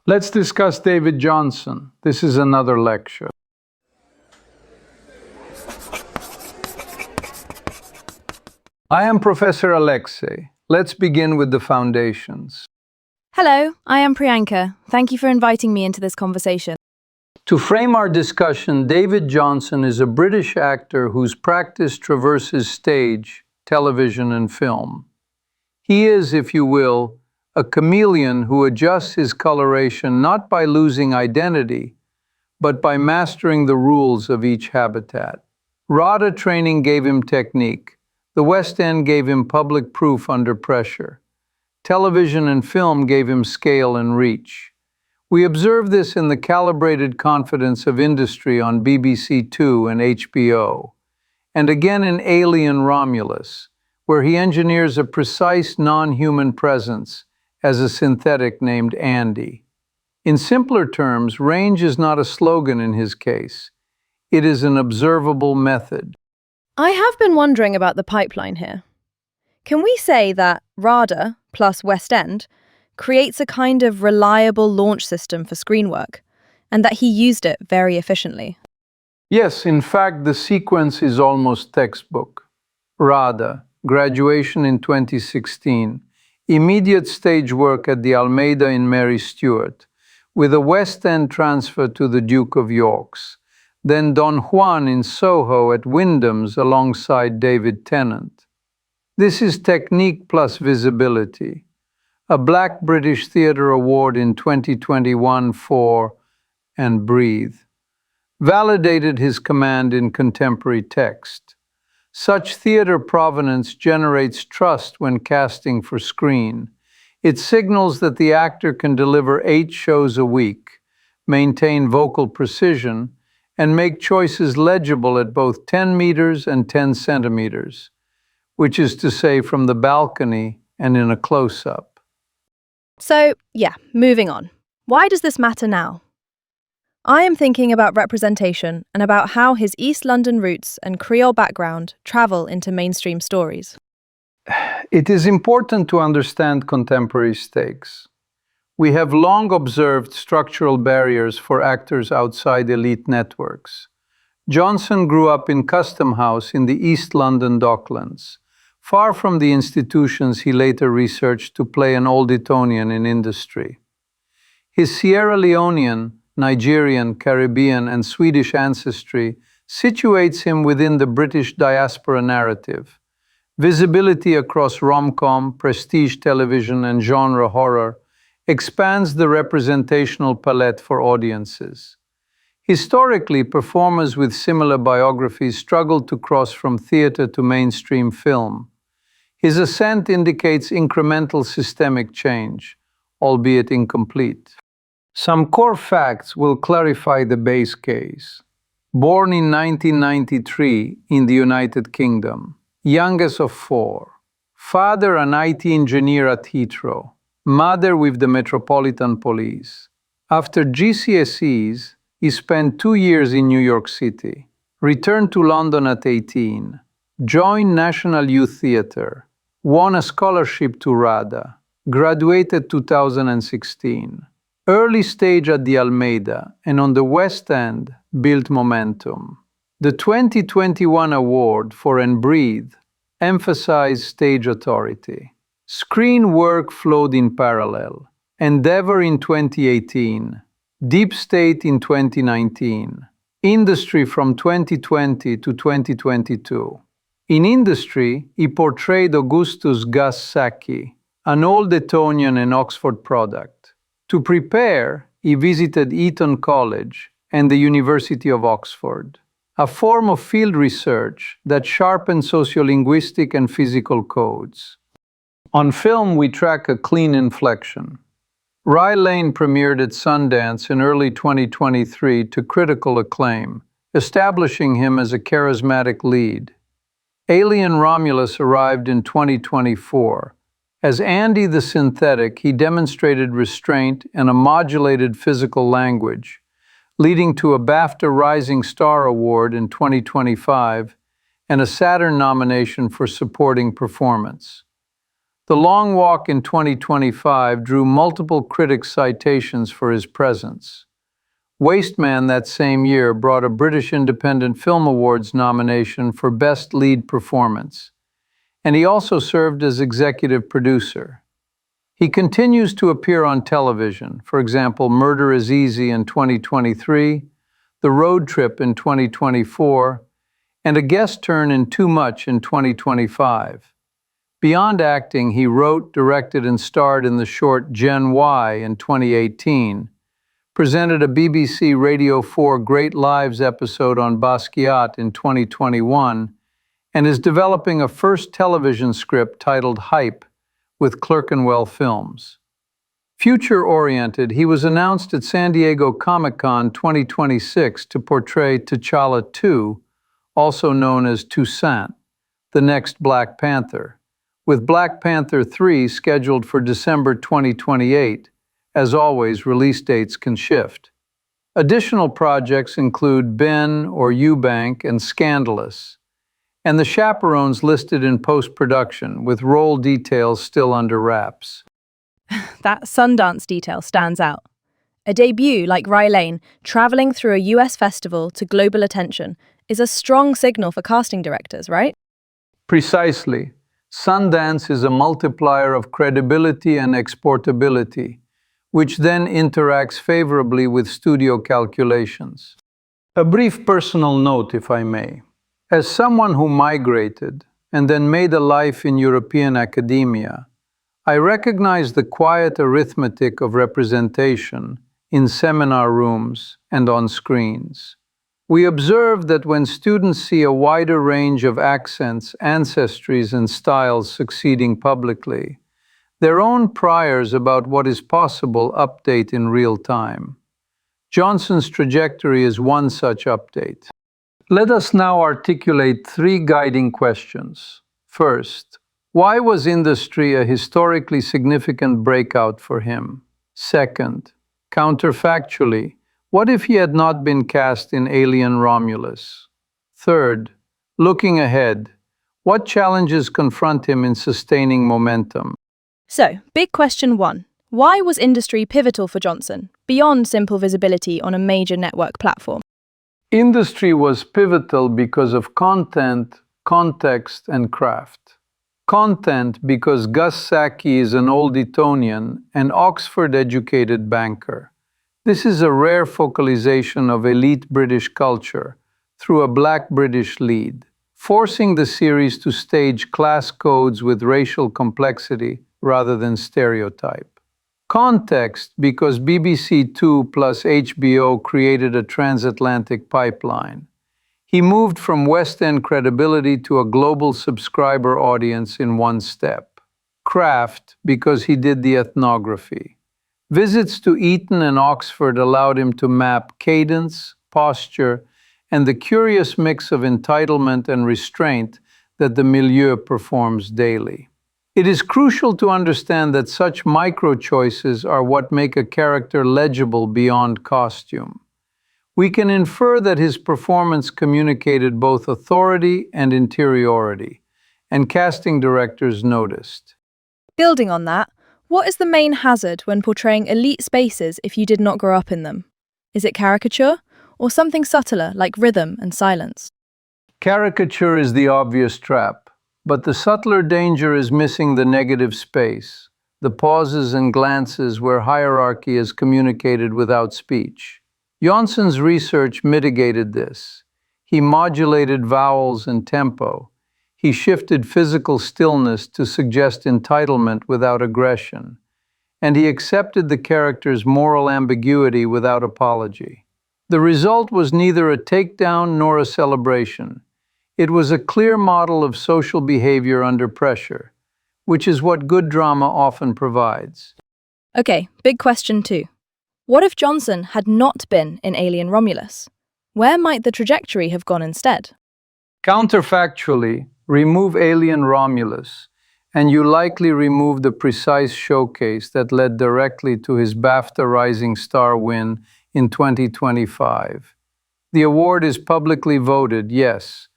Let's discuss David Jonsson. This is another lecture. I am Professor Alexei. Let's begin with the foundations. Hello, I am Priyanka. Thank you for inviting me into this conversation. To frame our discussion, David Jonsson is a British actor whose practice traverses stage, television, and film. He is, if you will, a chameleon who adjusts his coloration not by losing identity, but by mastering the rules of each habitat. RADA training gave him technique. The West End gave him public proof under pressure. Television and film gave him scale and reach. We observe this in the calibrated confidence of industry on BBC Two and HBO, and again in Alien Romulus, where he engineers a precise non-human presence as a synthetic named Andy. In simpler terms, range is not a slogan in his case. It is an observable method. I have been wondering about the pipeline here. Can we say that RADA plus West End creates a kind of reliable launch system for screen work, and that he used it very efficiently? Yes, in fact, the sequence is almost textbook. RADA, graduation in 2016, immediate stage work at the Almeida in Mary Stuart, with a West End transfer to the Duke of York's, then Don Juan in Soho at Wyndham's alongside David Tennant. This is technique plus visibility. A Black British Theatre Award in 2021 for And Breathe validated his command in contemporary text. Such theatre provenance generates trust when casting for screen. It signals that the actor can deliver 8 shows a week, maintain vocal precision, and make choices legible at both 10 meters and 10 centimeters, which is to say from the balcony and in a close-up. So, moving on. Why does this matter now? I am thinking about representation and about how his East London roots and Creole background travel into mainstream stories. It is important to understand contemporary stakes. We have long observed structural barriers for actors outside elite networks. Jonsson grew up in Custom House in the East London Docklands, far from the institutions he later researched to play an Old Etonian in industry. His Sierra Leonean, Nigerian, Caribbean, and Swedish ancestry situates him within the British diaspora narrative. Visibility across rom-com, prestige television, and genre horror expands the representational palette for audiences. Historically, performers with similar biographies struggled to cross from theatre to mainstream film. His ascent indicates incremental systemic change, albeit incomplete. Some core facts will clarify the base case. Born in 1993 in the United Kingdom, youngest of 4. Father an IT engineer at Heathrow, mother with the Metropolitan Police. After GCSEs, he spent 2 years in New York City, returned to London at 18, joined National Youth Theatre, won a scholarship to RADA, graduated 2016. Early stage at the Almeida and on the West End built momentum. The 2021 award for And Breathe emphasized stage authority. Screen work flowed in parallel. Endeavour in 2018, Deep State in 2019, Industry from 2020 to 2022. In Industry, he portrayed Augustus Gus Sacchi, an Old Etonian and Oxford product. To prepare, he visited Eton College and the University of Oxford, a form of field research that sharpened sociolinguistic and physical codes. On film, we track a clean inflection. Rye Lane premiered at Sundance in early 2023 to critical acclaim, establishing him as a charismatic lead. Alien Romulus arrived in 2024. As Andy the Synthetic, he demonstrated restraint and a modulated physical language, leading to a BAFTA Rising Star Award in 2025 and a Saturn nomination for supporting performance. The Long Walk in 2025 drew multiple critics' citations for his presence. Wasteman that same year brought a British Independent Film Awards nomination for Best Lead Performance, and he also served as executive producer. He continues to appear on television, for example, Murder is Easy in 2023, The Road Trip in 2024, and a guest turn in Too Much in 2025. Beyond acting, he wrote, directed, and starred in the short Gen Y in 2018, presented a BBC Radio 4 Great Lives episode on Basquiat in 2021, and is developing a first television script titled Hype with Clerkenwell Films. Future-oriented, he was announced at San Diego Comic-Con 2026 to portray T'Challa II, also known as Toussaint, the next Black Panther, with Black Panther 3 scheduled for December 2028. As always, release dates can shift. Additional projects include Ben or Eubank and Scandalous, and the chaperones listed in post-production, with role details still under wraps. That Sundance detail stands out. A debut like Rye Lane, traveling through a US festival to global attention, is a strong signal for casting directors, right? Precisely. Sundance is a multiplier of credibility and exportability, which then interacts favorably with studio calculations. A brief personal note, if I may. As someone who migrated and then made a life in European academia, I recognize the quiet arithmetic of representation in seminar rooms and on screens. We observe that when students see a wider range of accents, ancestries, and styles succeeding publicly, their own priors about what is possible update in real time. Jonsson's trajectory is one such update. Let us now articulate three guiding questions. First, why was industry a historically significant breakout for him? Second, counterfactually, what if he had not been cast in Alien Romulus? Third, looking ahead, what challenges confront him in sustaining momentum? So, big question one. Why was industry pivotal for Jonsson, beyond simple visibility on a major network platform? Industry was pivotal because of content, context, and craft. Content because Gus Saki is an old Etonian and Oxford-educated banker. This is a rare focalization of elite British culture through a Black British lead, forcing the series to stage class codes with racial complexity rather than stereotype. Context because BBC Two plus HBO created a transatlantic pipeline. He moved from West End credibility to a global subscriber audience in one step. Craft because he did the ethnography. Visits to Eton and Oxford allowed him to map cadence, posture, and the curious mix of entitlement and restraint that the milieu performs daily. It is crucial to understand that such micro-choices are what make a character legible beyond costume. We can infer that his performance communicated both authority and interiority, and casting directors noticed. Building on that, what is the main hazard when portraying elite spaces if you did not grow up in them? Is it caricature, or something subtler like rhythm and silence? Caricature is the obvious trap. But the subtler danger is missing the negative space, the pauses and glances where hierarchy is communicated without speech. Jonsson's research mitigated this. He modulated vowels and tempo. He shifted physical stillness to suggest entitlement without aggression. And he accepted the character's moral ambiguity without apology. The result was neither a takedown nor a celebration. It was a clear model of social behavior under pressure, which is what good drama often provides. Okay, big question two. What if Jonsson had not been in Alien Romulus? Where might the trajectory have gone instead? Counterfactually, remove Alien Romulus, and you likely remove the precise showcase that led directly to his BAFTA Rising Star win in 2025. The award is publicly voted, yes,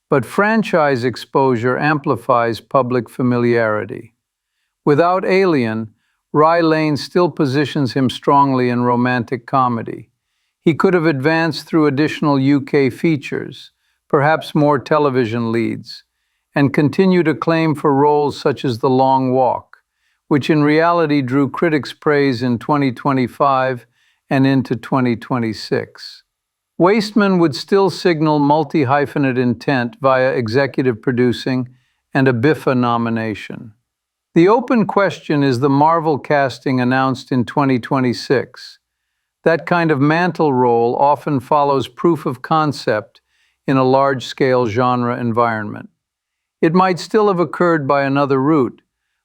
but franchise exposure amplifies public familiarity. Without Alien, Rye Lane still positions him strongly in romantic comedy. He could have advanced through additional UK features, perhaps more television leads, and continued acclaim for roles such as The Long Walk, which in reality drew critics' praise in 2025 and into 2026. Wasteman would still signal multi-hyphenate intent via executive producing and a BIFA nomination. The open question is the Marvel casting announced in 2026. That kind of mantle role often follows proof of concept in a large-scale genre environment. It might still have occurred by another route,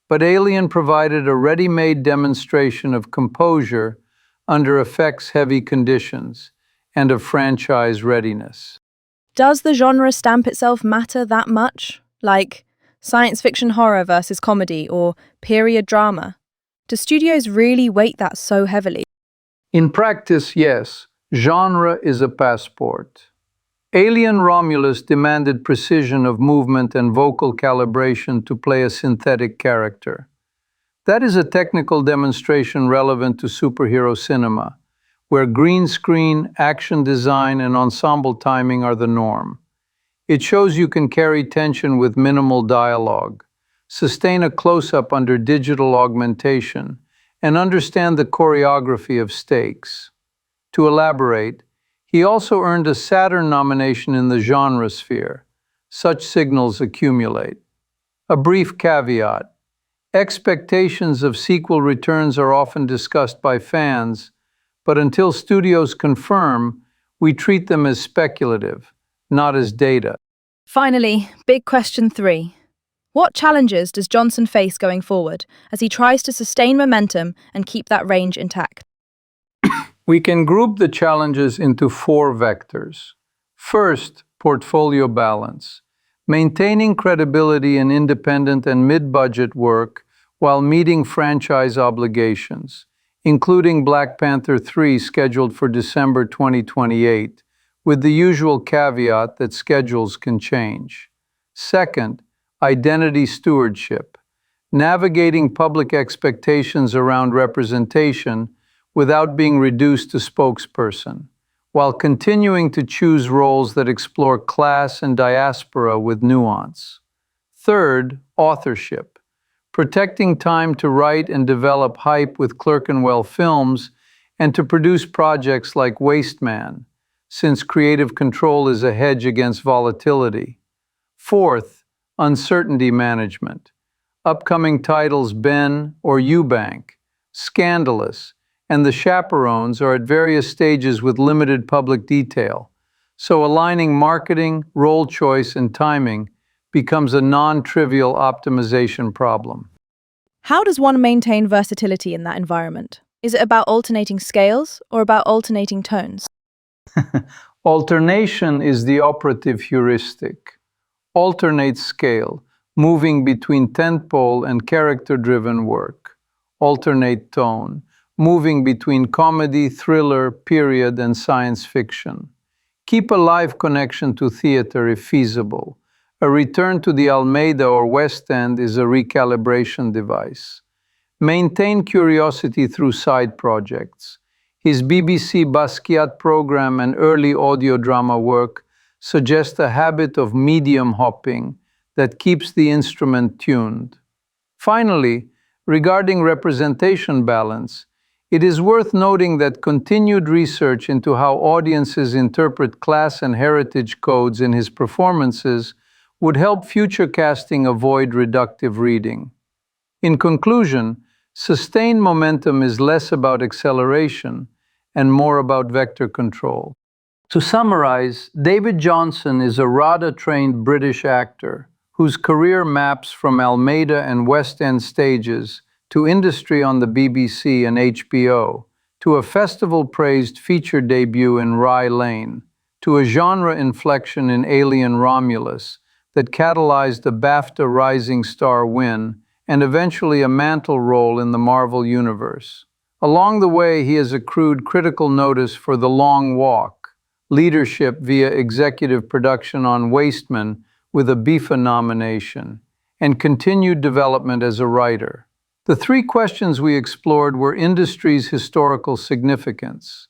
but Alien provided a ready-made demonstration of composure under effects-heavy conditions and of franchise readiness. Does the genre stamp itself matter that much? Like science fiction horror versus comedy or period drama? Do studios really weight that so heavily? In practice, yes, genre is a passport. Alien Romulus demanded precision of movement and vocal calibration to play a synthetic character. That is a technical demonstration relevant to superhero cinema, where green screen, action design, and ensemble timing are the norm. It shows you can carry tension with minimal dialogue, sustain a close-up under digital augmentation, and understand the choreography of stakes. To elaborate, he also earned a Saturn nomination in the genre sphere. Such signals accumulate. A brief caveat. Expectations of sequel returns are often discussed by fans, but until studios confirm, we treat them as speculative, not as data. Finally, big question 3. What challenges does Jonsson face going forward as he tries to sustain momentum and keep that range intact? We can group the challenges into 4 vectors. First, portfolio balance. Maintaining credibility in independent and mid-budget work while meeting franchise obligations, including Black Panther 3 scheduled for December 2028, with the usual caveat that schedules can change. Second, identity stewardship. Navigating public expectations around representation without being reduced to spokesperson, while continuing to choose roles that explore class and diaspora with nuance. Third, authorship. Protecting time to write and develop hype with Clerkenwell Films and to produce projects like Wasteman, since creative control is a hedge against volatility. Fourth, uncertainty management. Upcoming titles Ben or Eubank, Scandalous, and The Chaperones are at various stages with limited public detail, so aligning marketing, role choice, and timing becomes a non-trivial optimization problem. How does one maintain versatility in that environment? Is it about alternating scales or about alternating tones? Alternation is the operative heuristic. Alternate scale, moving between tentpole and character-driven work. Alternate tone, moving between comedy, thriller, period, and science fiction. Keep a live connection to theater if feasible. A return to the Almeida or West End is a recalibration device. Maintain curiosity through side projects. His BBC Basquiat program and early audio drama work suggest a habit of medium hopping that keeps the instrument tuned. Finally, regarding representation balance, it is worth noting that continued research into how audiences interpret class and heritage codes in his performances would help future casting avoid reductive reading. In conclusion, sustained momentum is less about acceleration and more about vector control. To summarize, David Jonsson is a RADA-trained British actor whose career maps from Almeida and West End stages to industry on the BBC and HBO, to a festival-praised feature debut in Rye Lane, to a genre inflection in Alien Romulus that catalyzed a BAFTA Rising Star win and eventually a mantle role in the Marvel Universe. Along the way, he has accrued critical notice for The Long Walk, leadership via executive production on Wasteman with a BIFA nomination, and continued development as a writer. The three questions we explored were industry's historical significance,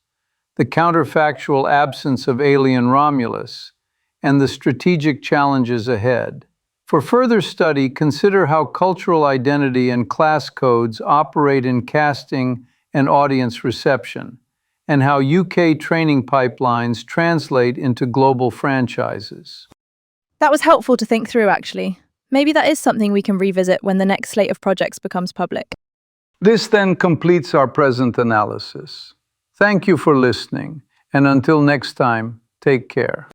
the counterfactual absence of alien Romulus, and the strategic challenges ahead. For further study, consider how cultural identity and class codes operate in casting and audience reception, and how UK training pipelines translate into global franchises. That was helpful to think through, actually. Maybe that is something we can revisit when the next slate of projects becomes public. This then completes our present analysis. Thank you for listening, and until next time, take care.